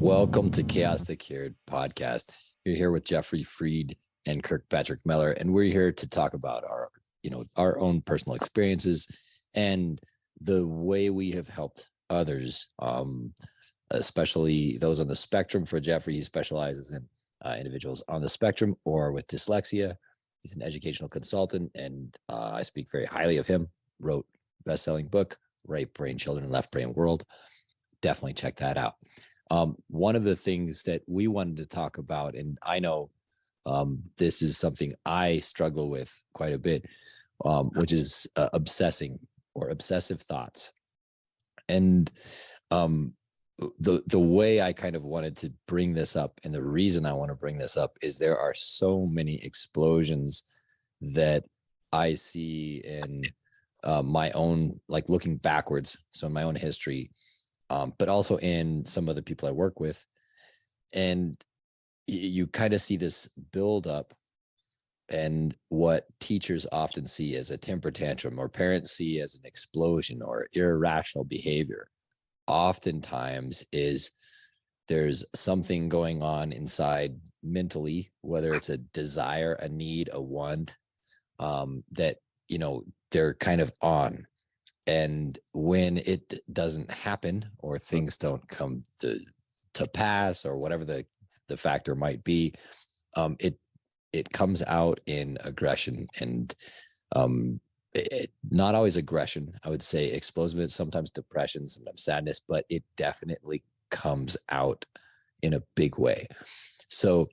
Welcome to Chaos2Cured podcast. You're here with Jeffrey Fried and Kirk Patrick Miller, and we're here to talk about our own personal experiences and the way we have helped others, especially those on the spectrum. For Jeffrey, he specializes in individuals on the spectrum or with dyslexia. He's an educational consultant, and I speak very highly of him. Wrote best-selling book, Right Brain Children, Left Brain World. Definitely check that out. One of the things that we wanted to talk about, and I know this is something I struggle with quite a bit, which is obsessing or obsessive thoughts. And the way I kind of wanted to bring this up, and the reason I want to bring this up, is there are so many explosions that I see in my own, like looking backwards, so in my own history, but also in some of the people I work with. And you kind of see this build up, and what teachers often see as a temper tantrum or parents see as an explosion or irrational behavior oftentimes is there's something going on inside mentally, whether it's a desire, a need, a want, that, they're kind of on. And when it doesn't happen, or things don't come to pass, or whatever the factor might be, it comes out in aggression, and not always aggression. I would say explosiveness, sometimes depression, sometimes sadness, but it definitely comes out in a big way. So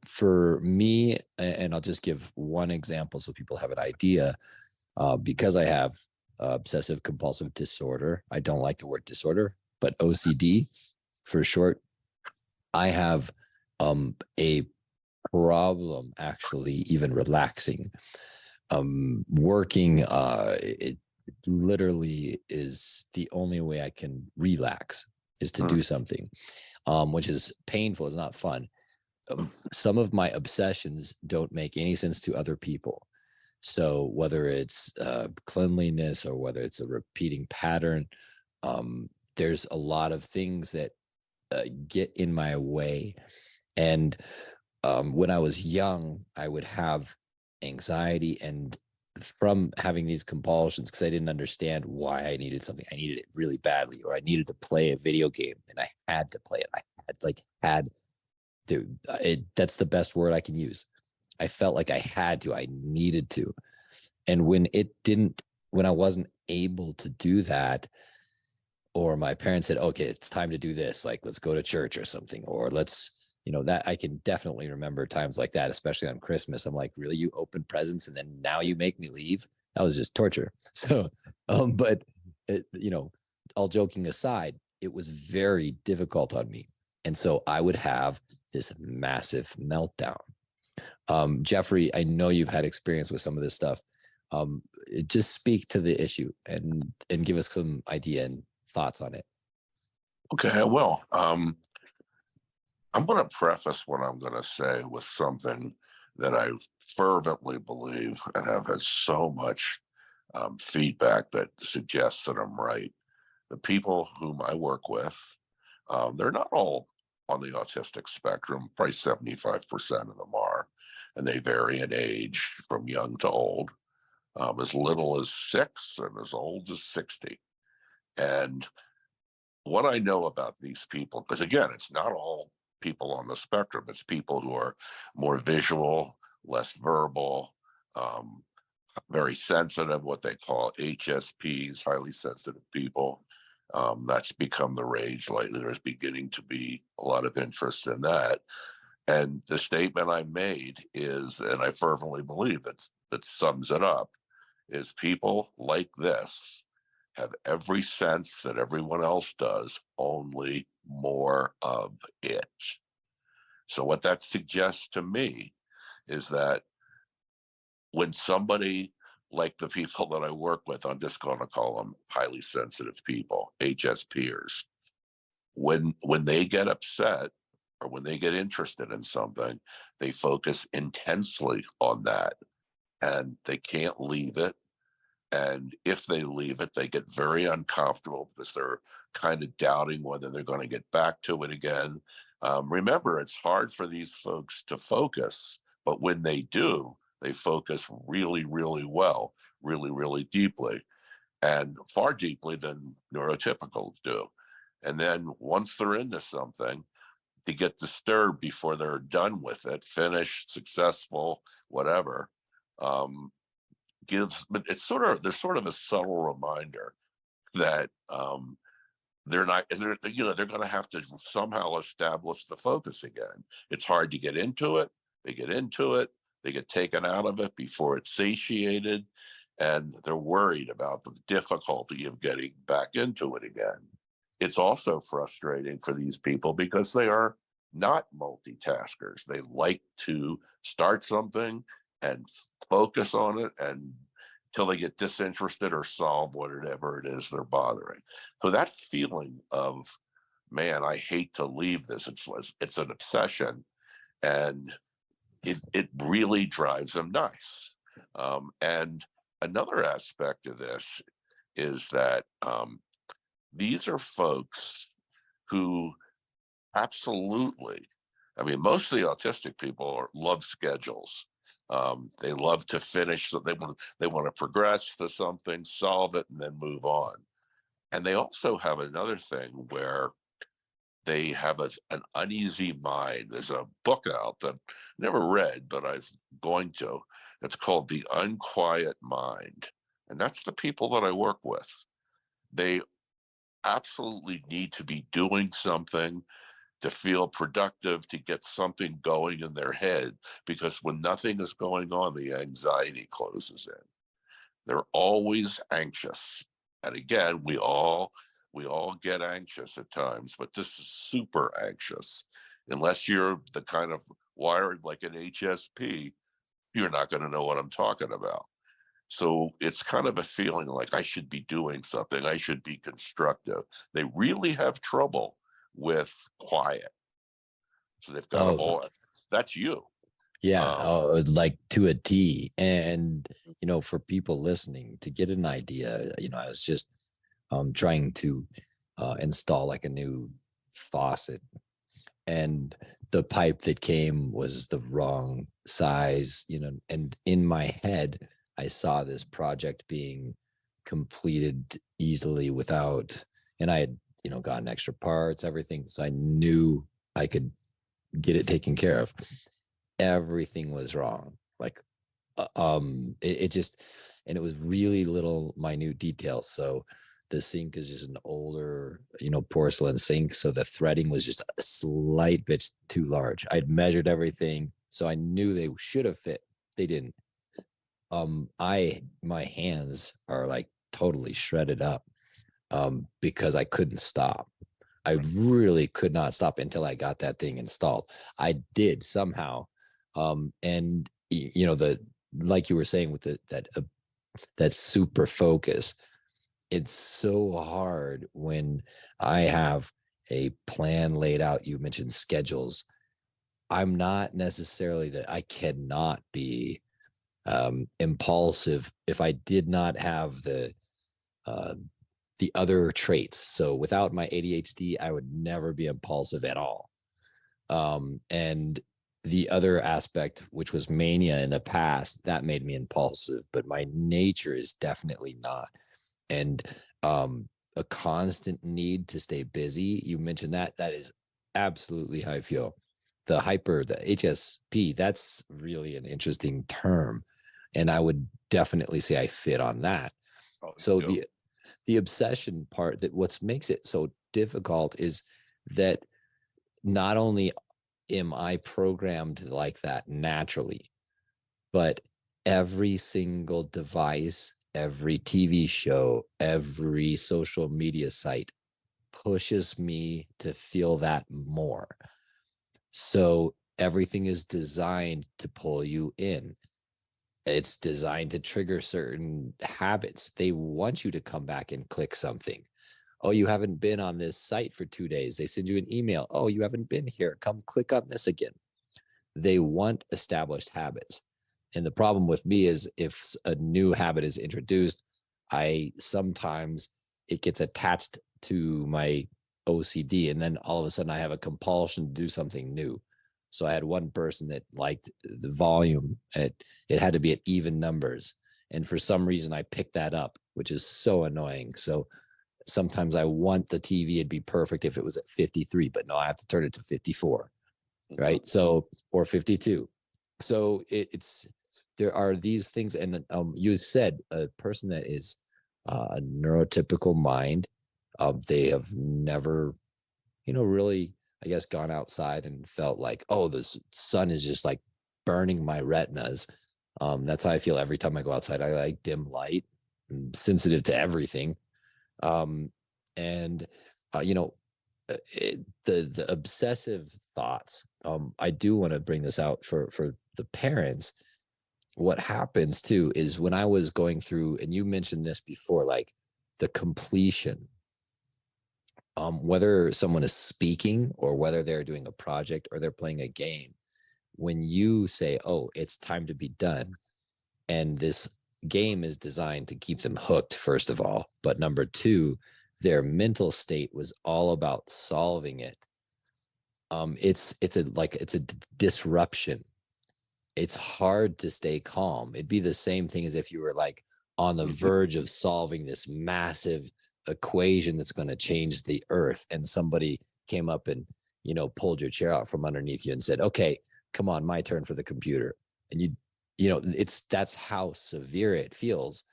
for me, and I'll just give one example so people have an idea, because I have obsessive compulsive disorder. I don't like the word disorder, but OCD for short. I have a problem actually even relaxing. Working, it literally is the only way I can relax, is to do something, which is painful. It's not fun. Some of my obsessions don't make any sense to other people. So whether it's cleanliness or whether it's a repeating pattern, there's a lot of things that get in my way. And when I was young, I would have anxiety, and from having these compulsions, because I didn't understand why I needed something. I needed it really badly, or I needed to play a video game, and I had to play it. That's the best word I can use. I felt like I had to, I needed to. And when I wasn't able to do that, or my parents said, okay, it's time to do this, like, let's go to church or something, or let's, that I can definitely remember times like that, especially on Christmas. I'm like, really? You open presents and then now you make me leave? That was just torture. So, but all joking aside, it was very difficult on me. And so I would have this massive meltdown. Jeffrey, I know you've had experience with some of this stuff. Just speak to the issue and give us some idea and thoughts on it. Okay, well, I'm going to preface what I'm going to say with something that I fervently believe and have had so much feedback that suggests that I'm right. The people whom I work with, they're not all on the autistic spectrum. Probably 75% of them are, and they vary in age from young to old, as little as 6 and as old as 60. And what I know about these people, because again, it's not all people on the spectrum, it's people who are more visual, less verbal, very sensitive, what they call HSPs, highly sensitive people. That's become the rage lately. There's beginning to be a lot of interest in that. And the statement I made is, and I fervently believe that sums it up, is people like this have every sense that everyone else does, only more of it. So what that suggests to me is that when somebody like the people that I work with, I'm just going to call them highly sensitive people, HSPers, when they get upset or when they get interested in something, they focus intensely on that, and they can't leave it. And if they leave it, they get very uncomfortable because they're kind of doubting whether they're going to get back to it again. Remember, it's hard for these folks to focus, but when they do, they focus really, really well, really, really deeply, and far deeply than neurotypicals do. And then once they're into something, they get disturbed before they're done with it, finished, successful, whatever. Um, but there's sort of a subtle reminder that they're going to have to somehow establish the focus again. It's hard to get into it. They get into it, they get taken out of it before it's satiated, and they're worried about the difficulty of getting back into it again. It's also frustrating for these people because they are not multitaskers. They like to start something and focus on it and until they get disinterested or solve whatever it is they're bothering. So that feeling of, man, I hate to leave this. It's an obsession, and it really drives them nuts. And another aspect of this is that these are folks who absolutely, I mean, most of the autistic people love schedules. They love to finish, so they want to progress to something, solve it, and then move on. And they also have another thing where they have an uneasy mind. There's a book out that I never read, but I'm going to. It's called The Unquiet Mind. And that's the people that I work with. They absolutely need to be doing something to feel productive, to get something going in their head, because when nothing is going on, the anxiety closes in. They're always anxious. And again, we all get anxious at times, but this is super anxious. Unless you're the kind of wired like an HSP, you're not going to know what I'm talking about. So it's kind of a feeling like I should be doing something, I should be constructive. They really have trouble with quiet. So they've got to Oh, all, that's you. yeah. Um, Oh, like to a T. And, for people listening to get an idea, I was just trying to install like a new faucet, and the pipe that came was the wrong size, and in my head, I saw this project being completed easily without, and I had, gotten extra parts, everything. So I knew I could get it taken care of. Everything was wrong. Like, it just, and it was really little minute details. So the sink is just an older, porcelain sink. So the threading was just a slight bit too large. I'd measured everything, so I knew they should have fit. They didn't. My hands are like totally shredded up because I couldn't stop. I really could not stop until I got that thing installed. I did somehow. And the, like you were saying with that super focus, it's so hard when I have a plan laid out. You mentioned schedules. I'm not necessarily that I cannot be impulsive if I did not have uh, the other traits. So without my ADHD, I would never be impulsive at all. And the other aspect, which was mania in the past, that made me impulsive, but my nature is definitely not. And a constant need to stay busy. You mentioned that is absolutely how I feel. The HSP, that's really an interesting term. And I would definitely say I fit on that. So the obsession part, that what makes it so difficult is that not only am I programmed like that naturally, but every single device, every TV show, every social media site pushes me to feel that more. So everything is designed to pull you in. It's designed to trigger certain habits. They want you to come back and click something. Oh, you haven't been on this site for 2 days. They send you an email. Oh, you haven't been here. Come click on this again. They want established habits. And the problem with me is if a new habit is introduced, I sometimes it gets attached to my OCD, and then all of a sudden I have a compulsion to do something new. So I had one person that liked the volume. It had to be at even numbers. And for some reason I picked that up, which is so annoying. So sometimes I want the TV to be perfect if it was at 53, but no, I have to turn it to 54. Right. So, or 52. So it's, there are these things. And you said a person that is a neurotypical mind, they have never, really, I guess, gone outside and felt like, oh, the sun is just like burning my retinas. That's how I feel every time I go outside. I like dim light. I'm sensitive to everything. Um, and, uh, you know, the obsessive thoughts. I do want to bring this out for the parents. What happens too is when I was going through, and you mentioned this before, like the completion, whether someone is speaking or whether they're doing a project or they're playing a game, when you say, oh, it's time to be done, and this game is designed to keep them hooked, first of all, but number two, their mental state was all about solving it. It's a disruption. It's hard to stay calm. It'd be the same thing as if you were like on the verge of solving this massive equation that's going to change the earth, and somebody came up and pulled your chair out from underneath you and said, okay, come on, my turn for the computer. And that's how severe it feels.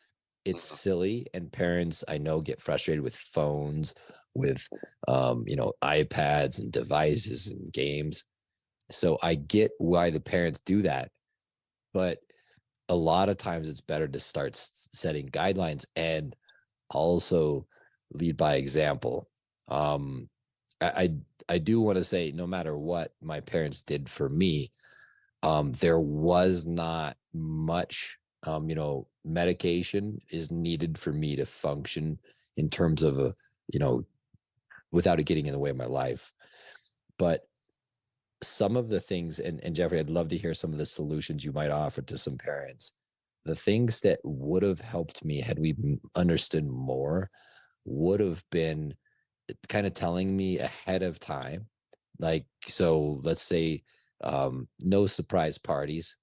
It's silly, and parents I know get frustrated with phones, with iPads and devices and games. So I get why the parents do that, but a lot of times it's better to start setting guidelines and also lead by example. I do want to say, no matter what my parents did for me, there was not much, medication is needed for me to function in terms of without it getting in the way of my life. But some of the things, and Jeffrey, I'd love to hear some of the solutions you might offer to some parents. The things that would have helped me had we understood more would have been kind of telling me ahead of time. Like, so let's say no surprise parties,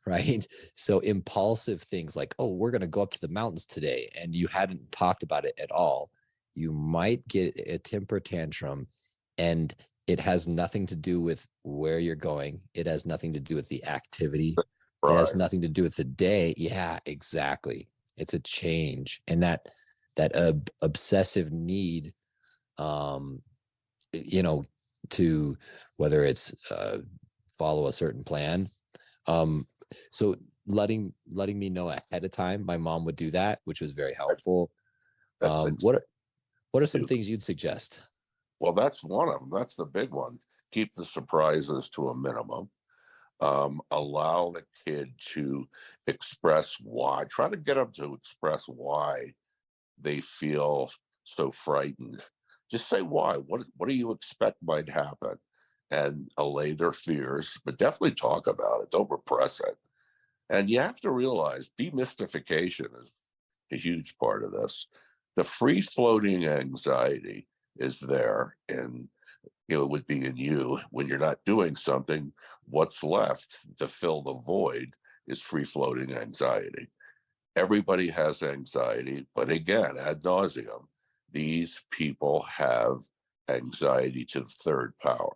right? So impulsive things like, oh, we're going to go up to the mountains today, and you hadn't talked about it at all. You might get a temper tantrum, and it has nothing to do with where you're going. It has nothing to do with the activity. It has Right. nothing to do with the day. Yeah, exactly. It's a change. And that obsessive need, um, you know, to whether it's follow a certain plan. Um, so letting me know ahead of time, my mom would do that, which was very helpful. That's What are some things you'd suggest? well, that's one of them. That's the big one. Keep the surprises to a minimum. Allow the kid to express why. Try to get them to express why they feel so frightened. Just say why. What do you expect might happen? And allay their fears, but definitely talk about it. Don't repress it. And you have to realize demystification is a huge part of this. The free floating anxiety is there, and it would be in you when you're not doing something. What's left to fill the void is free floating anxiety. Everybody has anxiety, but again, ad nauseum, these people have anxiety to the third power.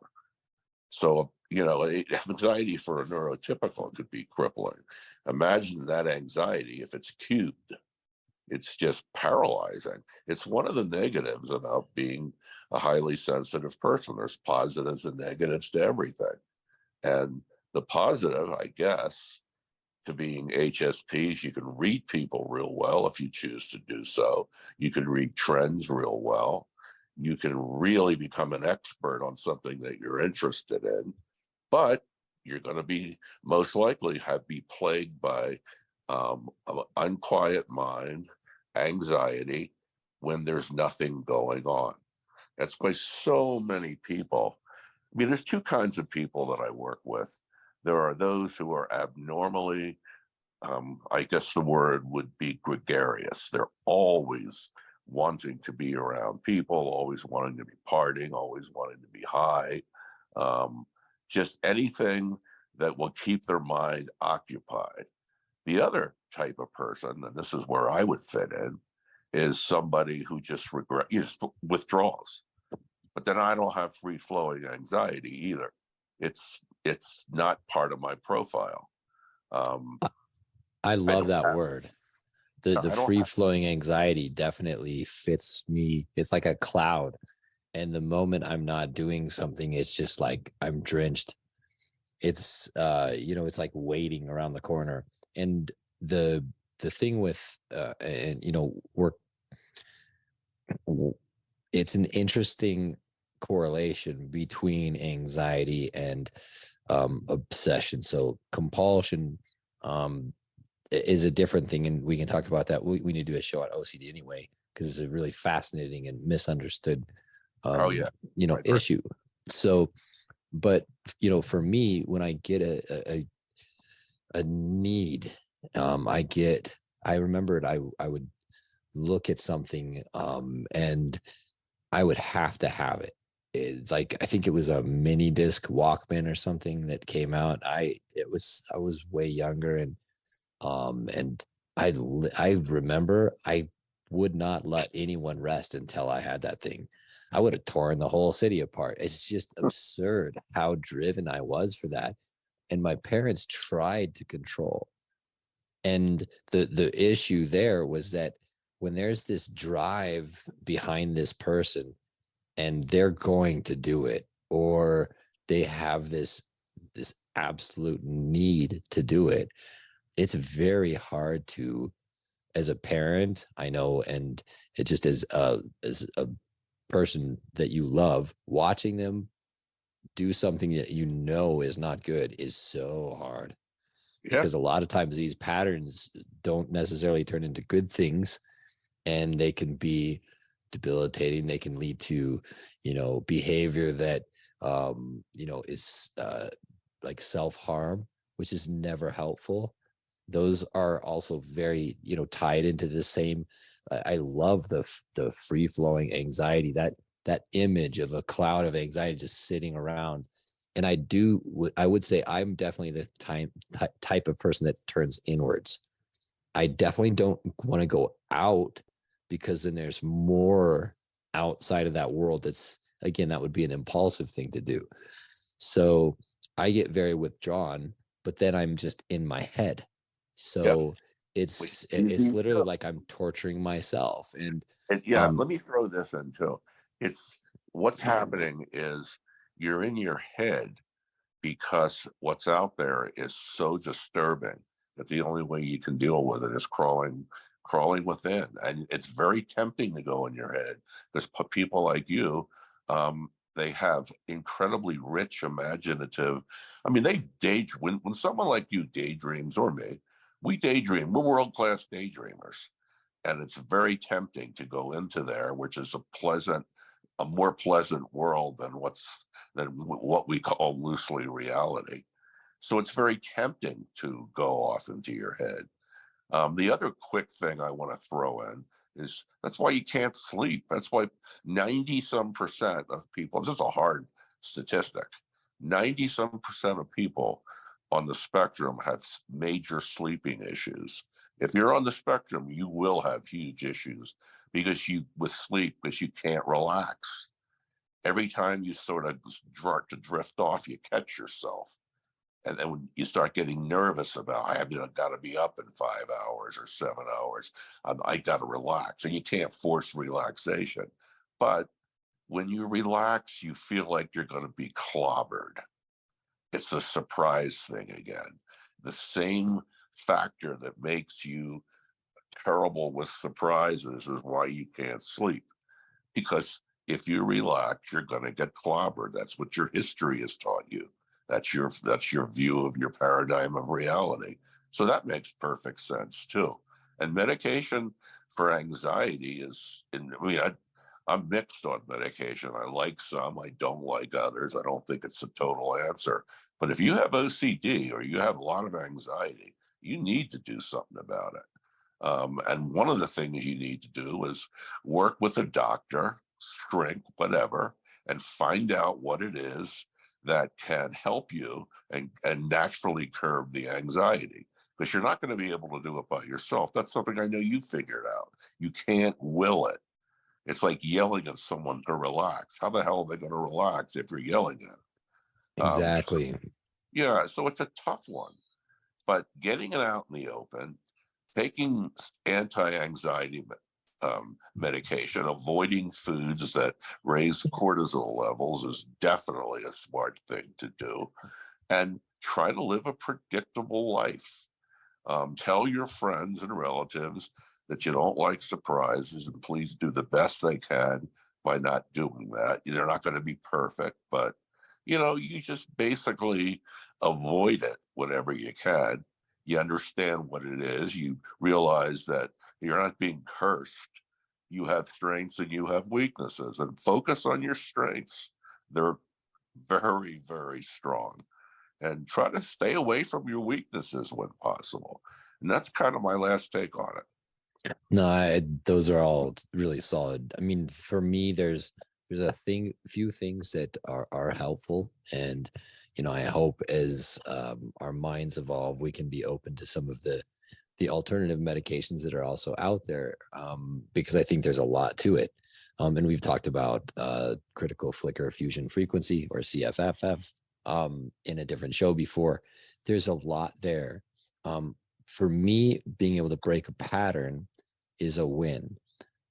So, anxiety for a neurotypical could be crippling. Imagine that anxiety if it's cubed. It's just paralyzing. It's one of the negatives about being a highly sensitive person. There's positives and negatives to everything. And the positive, I guess, to being HSPs, you can read people real well if you choose to do so. You can read trends real well. You can really become an expert on something that you're interested in, but you're going to be most likely be plagued by an unquiet mind, anxiety when there's nothing going on. That's why so many people, I mean, there's two kinds of people that I work with. There are those who are abnormally I guess the word would be gregarious. They're always wanting to be around people, always wanting to be partying, always wanting to be high. Um, just anything that will keep their mind occupied. The other type of person, and this is where I would fit in, is somebody who just just withdraws. But then I don't have free flowing anxiety either. It's not part of my profile. Um, I I love don't that have word. The I don't free have flowing anxiety definitely fits me. It's like a cloud. And the moment I'm not doing something, it's just like I'm drenched. It's it's like waiting around the corner. And the the thing with and work, it's an interesting correlation between anxiety and obsession. So compulsion is a different thing, and we can talk about that. We need to do a show on OCD anyway, because it's a really fascinating and misunderstood oh yeah, right. issue. So, but for me, when I get a need, I remembered I would look at something, and I would have to have it. It's like, I think it was a mini disc Walkman or something that came out. I was way younger, and I remember I would not let anyone rest until I had that thing. I would have torn the whole city apart. It's just absurd how driven I was for that. And my parents tried to control. And the issue there was that when there's this drive behind this person, and they're going to do it, or they have this absolute need to do it, it's very hard to, as a parent, I know, and it just as a person that you love, watching them do something that is not good is so hard, Yeah, because a lot of times these patterns don't necessarily turn into good things, and they can be debilitating. They can lead to behavior that is like self-harm, which is never helpful. Those are also very tied into the same. I love the free flowing anxiety, that image of a cloud of anxiety just sitting around. And I would say I'm definitely the type of person that turns inwards. I definitely don't want to go out, because then there's more outside of that world. That's, again, that would be an impulsive thing to do. So I get very withdrawn, but then I'm just in my head. yeah. So it's Mhm. literally like I'm torturing myself. And yeah, um let me throw this in too. It's what's happening is you're in your head because what's out there is so disturbing that the only way you can deal with it is crawling within. And it's very tempting to go in your head because people like you, they have incredibly rich imaginative. I mean, when someone like you daydreams, or me, we daydream. We're world-class daydreamers, and it's very tempting to go into there, which is a more pleasant world than what we call loosely reality. So it's very tempting to go off into your head. The other quick thing I want to throw in is that's why you can't sleep. That's why 90 some percent of people, this is a hard statistic, 90 some percent of people on the spectrum have major sleeping issues. If you're on the spectrum, you will have huge issues with sleep, because you can't relax. Every time you sort of start to drift off, you catch yourself. And then when you start getting nervous about, I have got to be up in 5 hours or 7 hours, I got to relax, and you can't force relaxation. But when you relax, you feel like you're going to be clobbered. It's a surprise thing again. The same factor that makes you terrible with surprises is why you can't sleep. Because if you relax, you're going to get clobbered. That's what your history has taught you. That's your view of your paradigm of reality. So that makes perfect sense too. And medication for anxiety I'm mixed on medication. I like some, I don't like others. I don't think it's a total answer. But if you have OCD or you have a lot of anxiety, you need to do something about it. And one of the things you need to do is work with a doctor, shrink, whatever, and find out what it is that can help you and naturally curb the anxiety. Because you're not going to be able to do it by yourself. That's something I know you figured out. You can't will it. It's like yelling at someone to relax. How the hell are they going to relax if you're yelling at them? Exactly. Yeah, so it's a tough one. But getting it out in the open, taking anti-anxiety medication, avoiding foods that raise cortisol levels is definitely a smart thing to do. And try to live a predictable life. Tell your friends and relatives that you don't like surprises, and please do the best they can by not doing that. They're not going to be perfect, but you just basically avoid it whenever you can. You understand what it is. You realize that you're not being cursed. You have strengths and you have weaknesses, and focus on your strengths. They're very, very strong, and try to stay away from your weaknesses when possible. And that's kind of my last take on it. No, those are all really solid. I mean, for me, there's few things that are helpful, and I hope as our minds evolve, we can be open to some of the alternative medications that are also out there, because I think there's a lot to it. And we've talked about critical flicker fusion frequency, or CFFF, in a different show before. There's a lot there. For me, being able to break a pattern is a win.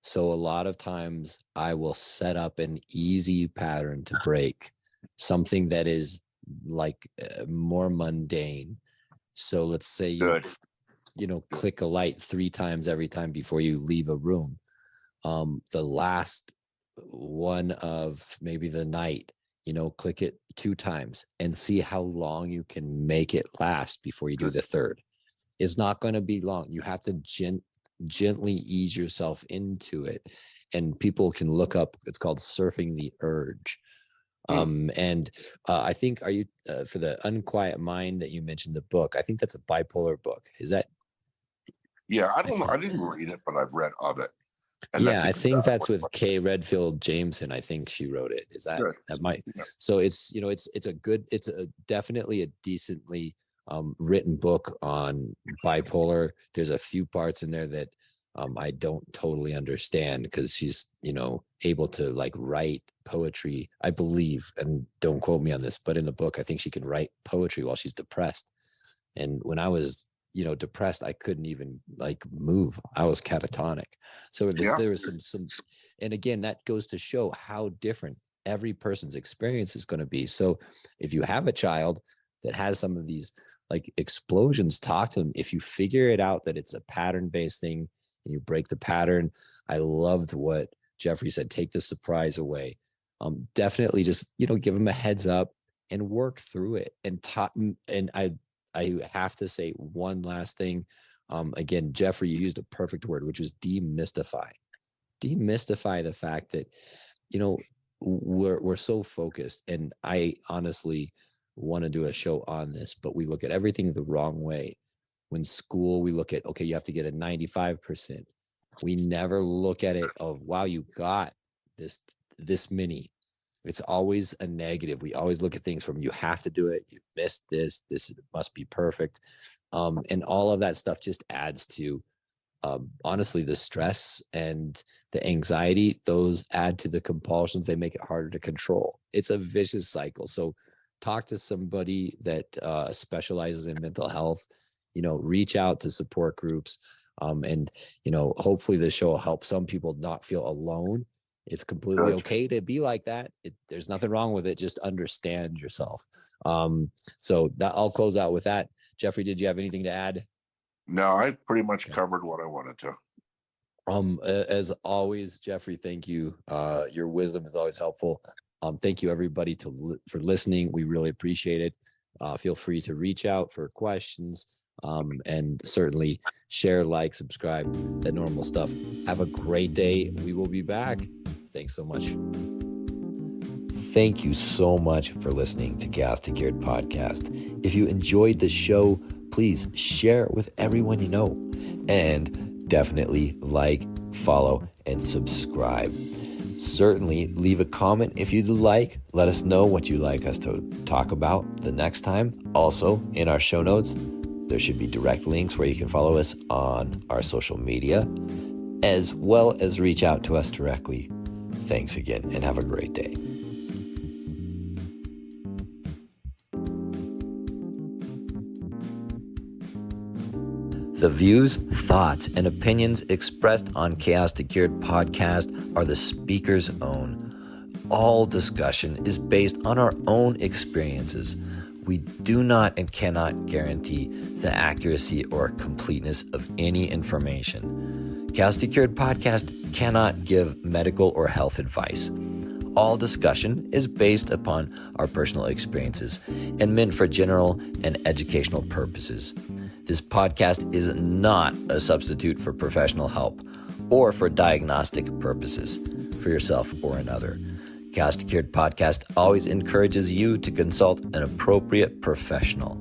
So a lot of times I will set up an easy pattern to break, something that is like more mundane. So let's say you click a light 3 times every time before you leave a room. The last one of maybe the night, click it 2 times and see how long you can make it last before you do the third. It's not going to be long. You have to gently ease yourself into it. And people can look up, it's called surfing the urge. And I think, are you for the Unquiet Mind that you mentioned, the book, I think that's a bipolar book. Is that? Yeah, I don't know. I didn't read it, but I've read of it. And yeah, I think that's with Kay Redfield Jameson. I think she wrote it. Is that good. That might? Yeah. So it's definitely a decently written book on bipolar. There's a few parts in there that I don't totally understand, because she's able to like write poetry, I believe, and don't quote me on this, but in the book I think she can write poetry while she's depressed. And when I was depressed, I couldn't even like move. I was catatonic. So there was some, and again, that goes to show how different every person's experience is going to be. So if you have a child that has some of these like explosions, talk to them. If you figure it out that it's a pattern-based thing and you break the pattern, I loved what Jeffrey said, take the surprise away. Definitely just, give them a heads up and work through it. And I have to say one last thing. Again, Jeffrey, you used a perfect word, which was demystify. Demystify the fact that, we're so focused, and I honestly want to do a show on this, but we look at everything the wrong way. When school, we look at, okay, you have to get a 95%. We never look at it of, wow, you got this many. It's always a negative. We always look at things from, you have to do it, you missed this must be perfect. And all of that stuff just adds to, honestly, the stress and the anxiety. Those add to the compulsions. They make it harder to control. It's a vicious cycle. So talk to somebody that specializes in mental health, reach out to support groups. And hopefully this show will help some people not feel alone. It's completely okay to be like that. There's nothing wrong with it. Just understand yourself. So that, I'll close out with that. Jeffrey, did you have anything to add? No, I pretty much covered what I wanted to. As always, Jeffrey, thank you. Your wisdom is always helpful. Thank you, everybody, for listening. We really appreciate it. Feel free to reach out for questions, and certainly share, like, subscribe, that normal stuff. Have a great day. We will be back. Thanks so much. Thank you so much for listening to Chaos2Cured podcast. If you enjoyed the show, please share it with everyone you know. And definitely like, follow, and subscribe. Certainly leave a comment if you'd like. Let us know what you'd like us to talk about the next time. Also, in our show notes, there should be direct links where you can follow us on our social media, as well as reach out to us directly. Thanks again, and have a great day. The views, thoughts, and opinions expressed on Chaos2Cured podcast are the speaker's own. All discussion is based on our own experiences. We do not and cannot guarantee the accuracy or completeness of any information. Chaos2Cured podcast cannot give medical or health advice. All discussion is based upon our personal experiences and meant for general and educational purposes. This podcast is not a substitute for professional help or for diagnostic purposes for yourself or another. Chaos2Cured podcast always encourages you to consult an appropriate professional.